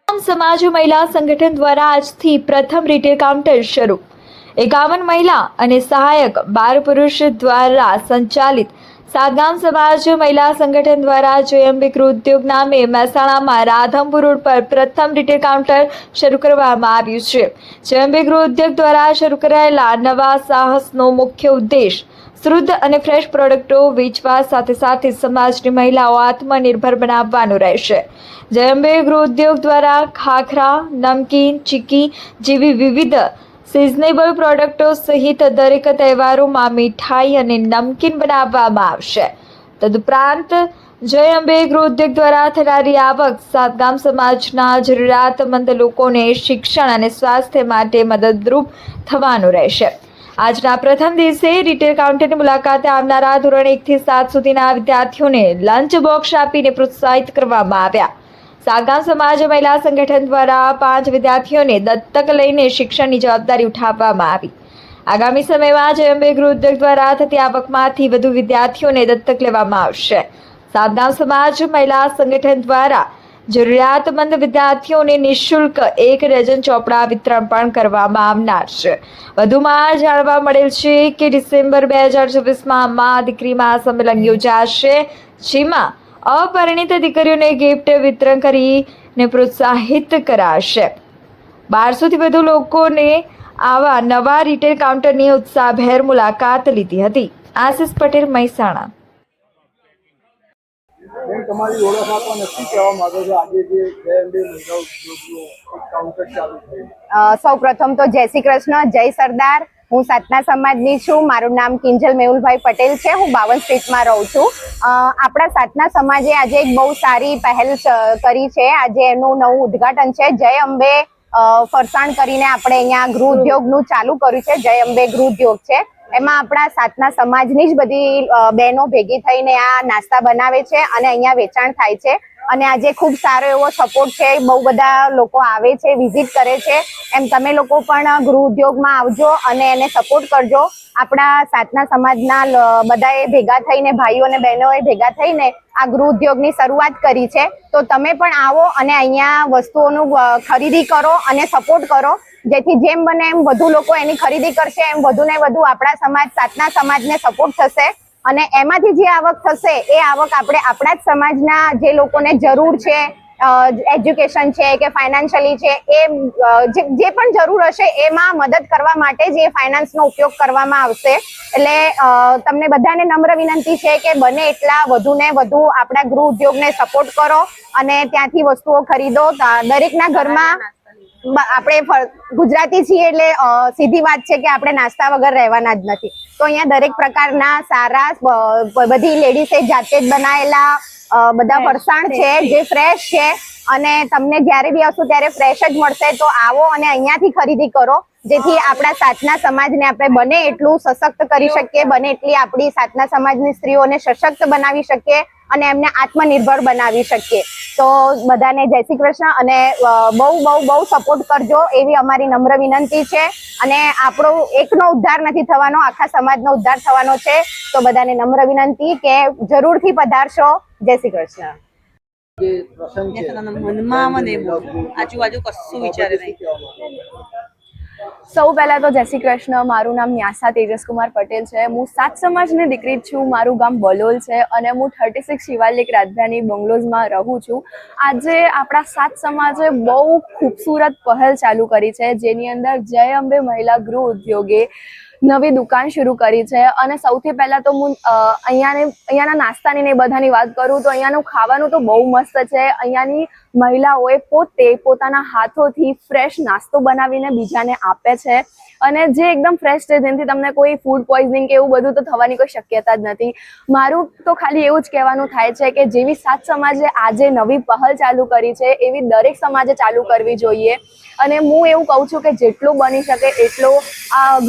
समाज महिला संगठन द्वारा આજથી પ્રથમ રિટેલ કાઉન્ટર શરૂ 51 મહિલા અને સહાયક 12 પુરુષ દ્વારા સંચાલિત સાતગામ સમાજ મહિલા સંગઠન દ્વારા જયંબે ગૃહ ઉદ્યોગ નામે મહેસાણામાં રાધનપુર રોડ પર પ્રથમ રિટેલ કાઉન્ટર શરૂ કરવામાં આવ્યું છે। જયંબે ગૃહ ઉદ્યોગ દ્વારા શરૂ કરાયેલા નવા સાહસનો મુખ્ય ઉદ્દેશ શુદ્ધ અને ફ્રેશ પ્રોડક્ટો વેચવા સાથે સાથે સમાજની મહિલાઓ આત્મનિર્ભર બનાવવાનો રહેશે। જયંબે ગૃહ ઉદ્યોગ દ્વારા ખાખરા, નમકીન, ચીકી જેવી વિવિધ સિઝનેબલ પ્રોડક્ટો સહિત દરેક તહેવારોમાં મીઠાઈ અને નમકીન બનાવવામાં આવશે। તદુપરાંત જયંબે ગૃહ ઉદ્યોગ દ્વારા થનારી આવક સાતગામ સમાજના જરૂરિયાતમંદ લોકોને શિક્ષણ અને સ્વાસ્થ્ય માટે મદદરૂપ થવાનું રહેશે। આજના પ્રથમ દિવસે રિટેલ કાઉન્ટરની મુલાકાતે આવનારા ધોરણ 1 થી 7 સુધીના વિદ્યાર્થીઓને લંચ બોક્સ આપીને પ્રોત્સાહિત કરવામાં આવ્યા। સાતગામ સમાજ મહિલા સંગઠન દ્વારા 5 વિદ્યાર્થીઓને દત્તક લઈને શિક્ષણની જવાબદારી ઉઠાવવામાં આવી। આગામી સમયમાં જયંબે ગૃહ ઉદ્યોગ દ્વારા થતી આવકમાંથી વધુ વિદ્યાર્થીઓને દત્તક લેવામાં આવશે। સાતગામ સમાજ મહિલા સંગઠન દ્વારા જરૂરિયાતમંદ વિદ્યાર્થીઓને નિઃશુલ્ક 1 ડઝન ચોપડા વિતરણ પણ કરવામાં આવનાર છે। વધુમાં જાણવા મળેલ છે કે ડિસેમ્બર 2024માં મા દીકરી મહાસંમેલન યોજાશે, જેમાં અપરિણીત દીકરીઓને ગિફ્ટ વિતરણ કરીને પ્રોત્સાહિત કરાશે। 1200 થી વધુ લોકોને આવા નવા રિટેલ કાઉન્ટરની ઉત્સાહભેર મુલાકાત લીધી હતી। આશિષ પટેલ, મહેસાણા। તમારી ઓળખ આપો નક્કી કહેવા માંગો છો આજે જે જયંબે મહિલા ઉદ્યોગનું કાઉન્ટર ચાલુ થયું? સૌપ્રથમ તો જય શ્રી કૃષ્ણ, જય સરદાર। હું સાતના સમાજની છું। મારું નામ કિંજલ મેહુલભાઈ પટેલ છે। હું 52 સ્ટ્રીટમાં રહું છું। આપણા સાતના સમાજે આજે એક બહુ સારી પહેલ કરી છે। આજે એનું નવું ઉદ્ઘાટન છે। જય અંબે ફરસાણ કરીને આપણે અહીંયા ગૃહ ઉદ્યોગનું ચાલુ કર્યું છે। જય અંબે ગૃહ ઉદ્યોગ છે। એમાં આપણા સાતના સમાજની જ બધી બહેનો ભેગી થઈને આ નાસ્તા બનાવે છે અને અહીંયા વેચાણ થાય છે। અને આજે ખૂબ સારો એવો સપોર્ટ છે। બહુ બધા લોકો આવે છે, વિઝિટ કરે છે। એમ તમે લોકો પણ ગૃહ ઉદ્યોગમાં આવજો અને એને સપોર્ટ કરજો। આપણા સાતના સમાજના બધાએ ભેગા થઈને, ભાઈઓ અને બહેનોએ ભેગા થઈને આ ગૃહ ઉદ્યોગની શરૂઆત કરી છે। તો તમે પણ આવો અને અહીંયા વસ્તુઓનું ખરીદી કરો અને સપોર્ટ કરો, જેથી જેમ બને એમ વધુ લોકો એની ખરીદી કરશે, એમ વધુ ને વધુ આપણા સમાજ, સાતના સમાજને સપોર્ટ થશે। અને એમાંથી જે આવક થશે એ આવક આપણે આપણા જ સમાજના જે લોકોને જરૂર છે, એજ્યુકેશન છે કે ફાઇનાન્શિયલી છે, એ જે પણ જરૂર હશે એમાં મદદ કરવા માટે જ એ ફાઇનાન્સનો ઉપયોગ કરવામાં આવશે। એટલે તમને બધાને નમ્ર વિનંતી છે કે બને એટલા વધુ ને વધુ આપણા ગૃહ ઉદ્યોગને સપોર્ટ કરો અને ત્યાંથી વસ્તુઓ ખરીદો। દરેકના ઘરમાં આપણે ગુજરાતી છીએ એટલે સીધી વાત છે કે આપણે નાસ્તા વગર રહેવાના જ નથી। તો અહીંયા દરેક પ્રકારના સારા બધી લેડીઝે જાતે જ બનાવેલા બધા ફરસાણ છે જે ફ્રેશ છે અને તમને જ્યારે બી આવશો ત્યારે ફ્રેશ જ મળશે। તો આવો અને અહીંયાથી ખરીદી કરો, જેથી આપણા સાતના સમાજને આપણે બને એટલું સશક્ત કરી શકીએ, બને એટલી આપણી સાતના સમાજની સ્ત્રીઓને સશક્ત બનાવી શકીએ અને એમને આત્મનિર્ભર બનાવી શકીએ। તો બધાને જય શ્રી કૃષ્ણ અને બહુ સપોર્ટ કરજો એવી અમારી નમ્ર વિનંતી છે। અને આપણો એકનો ઉદ્ધાર નથી થવાનો, આખા સમાજનો ઉદ્ધાર થવાનો છે। તો બધાને નમ્ર વિનંતી કે જરૂરથી પધારશો। જય શ્રી કૃષ્ણ। આજુબાજુ કશું વિચારે નહીં। સૌ પહેલા તો જય શ્રી કૃષ્ણ। મારું નામ ન્યાસા તેજસકુમાર પટેલ છે। હું સાત સમાજની દીકરી છું। મારું ગામ બલોલ છે અને હું 36 શિવાલિક રાજધાની બંગલોઝમાં રહું છું। આજે આપણા સાત સમાજે બહુ ખૂબસૂરત પહેલ ચાલુ કરી છે, જેની અંદર જય અંબે મહિલા ગૃહ ઉદ્યોગે નવી દુકાન શરૂ કરી છે। અને સૌથી પહેલા તો હું અહીંયાના નાસ્તાની ને બધાની વાત કરું તો અહીંયાનું ખાવાનું તો બહુ મસ્ત છે। અહીંયાની મહિલાઓએ પોતે પોતાના હાથોથી ફ્રેશ નાસ્તો બનાવીને બીજાને આપે છે અને જે એકદમ ફ્રેશ છે, જેનાથી તમને કોઈ ફૂડ પોઈઝનિંગ કે એવું બધું તો થવાની કોઈ શક્યતા જ નથી। મારું તો ખાલી એવું જ કહેવાનું થાય છે કે જેવી સાત સમાજે આજે નવી પહેલ ચાલુ કરી છે એવી દરેક સમાજે ચાલુ કરવી જોઈએ। અને હું એવું કહું છું કે જેટલું બની શકે એટલો આ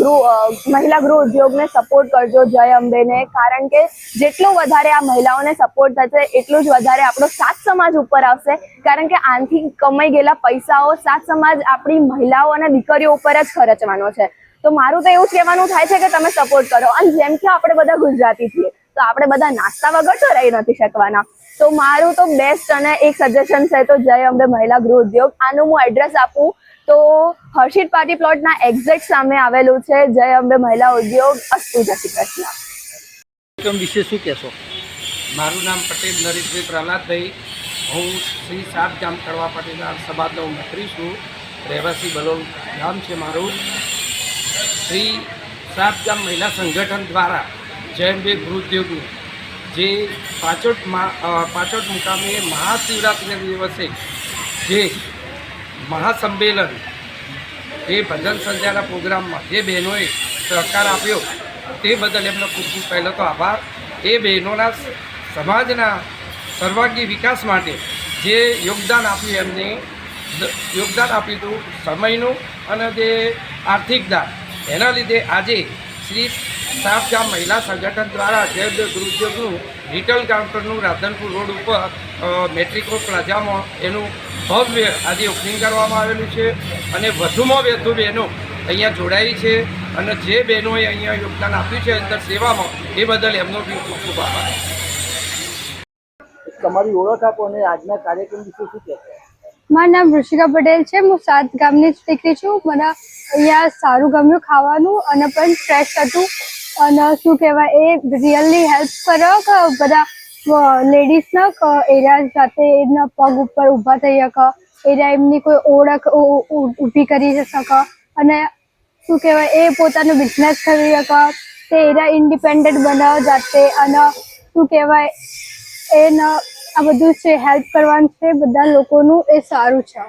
મહિલા ગૃહ ઉદ્યોગને સપોર્ટ કરજો, જય અંબેને, કારણ કે જેટલો વધારે આ મહિલાઓને સપોર્ટ થશે એટલું જ વધારે આપણો સાત સમાજ ઉપર આવશે। કારણ કે આનાથી કમાઈ ગયેલા પૈસાઓ સાત સમાજ આપણી મહિલાઓ અને દીકરીઓ ઉપર જ ખર્ચવાનો છે। તો મારું તો એવું જ કહેવાનું થાય છે કે તમે સપોર્ટ કરો। અને જેમ કે આપણે બધા ગુજરાતી છીએ તો આપણે બધા નાસ્તા વગર તો રહી નથી શકવાના। તો મારું તો બેસ્ટ અને એક સજેશન છે તો જય અંબે મહિલા ગૃહ ઉદ્યોગ. આનું હું એડ્રેસ આપું તો હર્ષિત પાર્ટી પ્લોટના એક્ઝેક્ટ સામે આવેલું છે જય અંબે મહિલા ઉદ્યોગ. અસ્તુ, જય શ્રી કૃષ્ણ. કાર્યક્રમ વિશે શું કહેશો? મારું નામ પટેલ નરેશભાઈ પ્રહલાદભાઈ. હું શ્રી સાત ગામ કડવા પટેલ સમાજનો મંત્રી છું. રહેવાસી બલોલ ગામ છે મારું. શ્રી સાત ગામ મહિલા સંગઠન દ્વારા જૈનબે ગૃહોદ્યોગનું જે પાછોટ મુકામે મહાશિવરાત્રિના દિવસે જે મહાસંમેલન એ ભજન સંધ્યાના પ્રોગ્રામમાં જે બહેનોએ સહકાર આપ્યો તે બદલ એમનો ખૂબ ખૂબ પહેલો તો આભાર. એ બહેનોના સમાજના સર્વાંગી વિકાસ માટે જે યોગદાન આપ્યું એમને યોગદાન આપ્યું હતું સમયનું અને જે આર્થિક દાન, એના લીધે આજે શ્રી સાત ગામ મહિલા સંગઠન દ્વારા જૈનબે ગૃહોદ્યોગનું રિટેલ કાઉન્ટરનું રાધનપુર રોડ ઉપર મેટ્રિકો પ્લાઝામાં એનું ભવ્ય આજે ઓપનિંગ કરવામાં આવેલું છે અને વધુમાં વધુ બહેનો અહીંયા જોડાઈ છે અને જે બહેનોએ અહીંયા યોગદાન આપ્યું છે અંદર સેવામાં એ બદલ એમનો બી ખૂબ ખૂબ આભાર. તમારી ઓળખ આપો અને આજના કાર્યક્રમ વિશે શું કહેશો? મારું નામ ઋષિકા પટેલ છે. હું સાત ગામની જ દીકરી છું. મને અહીંયા સારું ગમ્યું ખાવાનું અને પણ ફ્રેશ હતું અને શું કહેવાય એ રિયલી હેલ્પ કરો કે બધા લેડીઝને એરિયા જાતે એના પગ ઉપર ઊભા થઈ શકે, એરિયા એમની કોઈ ઓળખ ઊભી કરી શકે અને શું કહેવાય એ પોતાનો બિઝનેસ કરી શકે, તે એરિયા ઇન્ડિપેન્ડન્ટ બનાવે જાતે અને શું કહેવાય એને આ બધું છે હેલ્પ કરવાનું છે બધા લોકોનું, એ સારું છે.